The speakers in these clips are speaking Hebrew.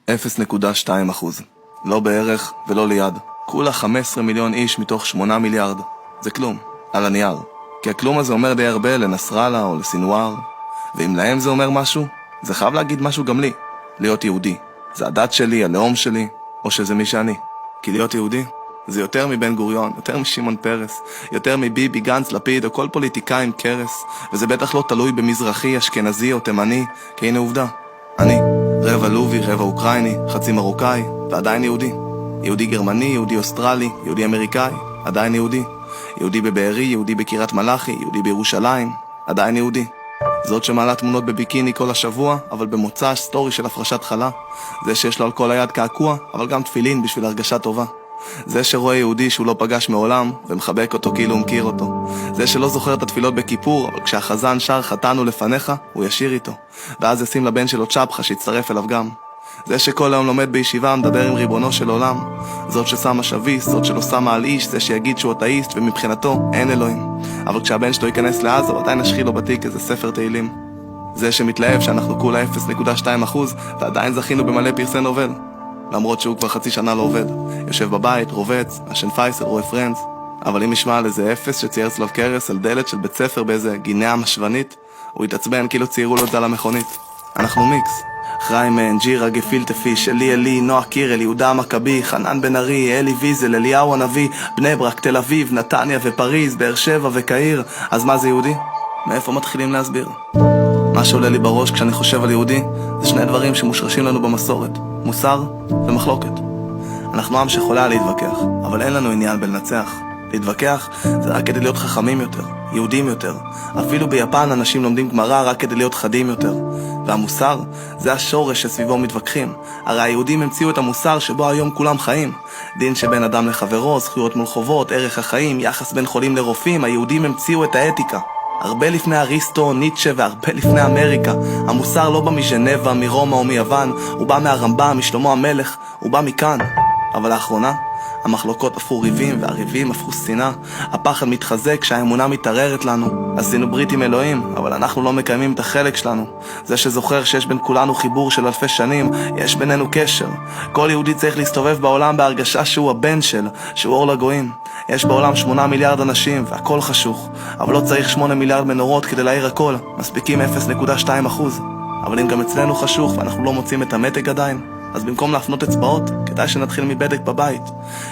0.2%. לא בערך ולא ליד. כולה 15 מיליון איש מתוך 8 מיליארד. זה כלום, על הנייר. כי הכלום הזה אומר די הרבה לנסראללה או לסינואר. ואם להם זה אומר משהו, זה חייב להגיד משהו גם לי. להיות יהודי. זה הדת שלי, הלאום שלי, או שזה מי שאני. כי להיות יהודי זה יותר מבן גוריון, יותר משמעון פרס, יותר מביבי, גנץ, לפיד או כל פוליטיקאי עם קרס. וזה בטח לא תלוי במזרחי, אשכנזי או תימני, כי הנה עובדה. אני, רבע לובי, רבע אוקראיני, חצי מרוקאי, ועדיין יהודי. יהודי גרמני, יהודי אוסטרלי, יהודי אמריקאי, עדיין יהודי. יהודי בבארי, יהודי בקירת מלאכי, יהודי בירושלים, עדיין יהודי. זאת שמעלה תמונות בביקיני כל השבוע, אבל במוצא סטורי של הפרשת חלה. זה שיש לו על כל היד קעקוע, אבל גם תפילין בשביל הרגשה טובה. זה שרואה יהודי שהוא לא פגש מעולם, ומחבק אותו כאילו הוא מכיר אותו. זה שלא זוכר את התפילות בכיפור, אבל כשהחזן שר חתנו לפניך, הוא ישיר איתו. ואז ישים לבן שלו צ'פחה שיצטרף אליו גם. זה שכל היום לומד בישיבה, מדבר עם ריבונו של עולם. זאת ששמה שביס, זאת שלא שמה על איש, זה שיגיד שהוא אתאיסט ומבחינתו אין אלוהים. אבל כשהבן שלו ייכנס לעזה, הוא עדיין נשחיל לו בתיק איזה ספר תהילים. זה שמתלהב שאנחנו כולה 0.2% ועדיין זכינו במלא פרסי נובל. למרות שהוא כבר חצי שנה לא עובד. יושב בבית, רובץ, השן פייסל, רואה פרנדס. אבל אם ישמע על איזה אפס שצייר צלב קרס על דלת של בית ספר באיזה גינאה משוונית, הוא יתעצבן כאילו ציירו לו את זה על המכונית. אנחנו מיקס. חיימן, ג'ירה, גפילטה פיש, אלי, נועה קירל, יהודה המכבי, חנן בן ארי, אלי ויזל, אליהו הנביא, בני ברק, תל אביב, נתניה ופריז, באר שבע וקהיר. אז מה זה יהודי? מאיפה מתחילים להסביר? מה שעולה לי בראש כשאני חושב על יהודי זה שני דברים שמושרשים לנו במסורת: מוסר ומחלוקת. אנחנו עם שחולה להתווכח, אבל אין לנו עניין בלנצח. להתווכח זה רק כדי להיות חכמים יותר, יהודים יותר. אפילו ביפן אנשים לומדים גמרא רק כדי להיות חדים יותר. והמוסר זה השורש שסביבו מתווכחים. הרי היהודים המציאו את המוסר שבו היום כולם חיים. דין שבין אדם לחברו, זכויות מול חובות, ערך החיים, יחס בין חולים לרופאים. היהודים המציאו את האתיקה. הרבה לפני אריסטו, ניטשה והרבה לפני אמריקה. המוסר לא בא מז'נבה, מרומא או מיוון, הוא בא מהרמב"ם, משלמה המלך, הוא בא מכאן. אבל לאחרונה, המחלוקות הפכו ריבים והריבים הפכו שנאה. הפחד מתחזק כשהאמונה מתערערת לנו. עשינו ברית עם אלוהים, אבל אנחנו לא מקיימים את החלק שלנו. זה שזוכר שיש בין כולנו חיבור של אלפי שנים, יש בינינו קשר. כל יהודי צריך להסתובב בעולם בהרגשה שהוא הבן שהוא אור לגויים. יש בעולם 8 מיליארד אנשים והכל חשוך, אבל לא צריך 8 מיליארד מנורות כדי להאיר הכל. מספיקים 0.2%. אבל אם גם אצלנו חשוך ואנחנו לא מוצאים את המתג עדיין, אז במקום להפנות אצבעות, כדאי שנתחיל מבדק בבית.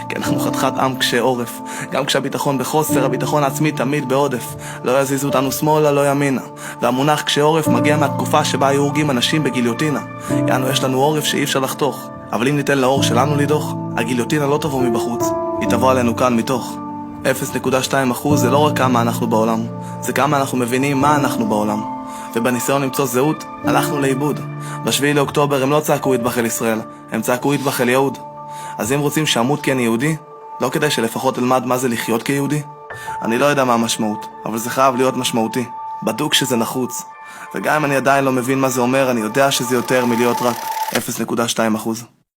כי אנחנו חתיכת עם קשה עורף. גם כשהביטחון בחוסר, הביטחון העצמי תמיד בעודף. לא יזיזו אותנו שמאלה, לא ימינה. והמונח קשה עורף מגיע מהתקופה שבה היו הורגים אנשים בגיליוטינה. יענו, יש לנו עורף שאי אפשר לחתוך. אבל אם ניתן לאור שלנו לדוח, הגיליוטינה לא תבוא מבחוץ. היא תבוא עלינו כאן מתוך. 0.2% זה לא רק כמה אנחנו בעולם, זה כמה אנחנו מבינים מה אנחנו בעולם. ובניסיון למצוא זהות, הלכנו לאיבוד. ב7 לאוקטובר הם לא צעקו יטבח אל ישראל, הם צעקו יטבח אל יהוד. אז אם רוצים שאמות כי אני יהודי, לא כדאי שלפחות אלמד מה זה לחיות כיהודי? אני לא יודע מה המשמעות, אבל זה חייב להיות משמעותי. בדוק שזה נחוץ. וגם אם אני עדיין לא מבין מה זה אומר, אני יודע שזה יותר מלהיות רק 0.2%.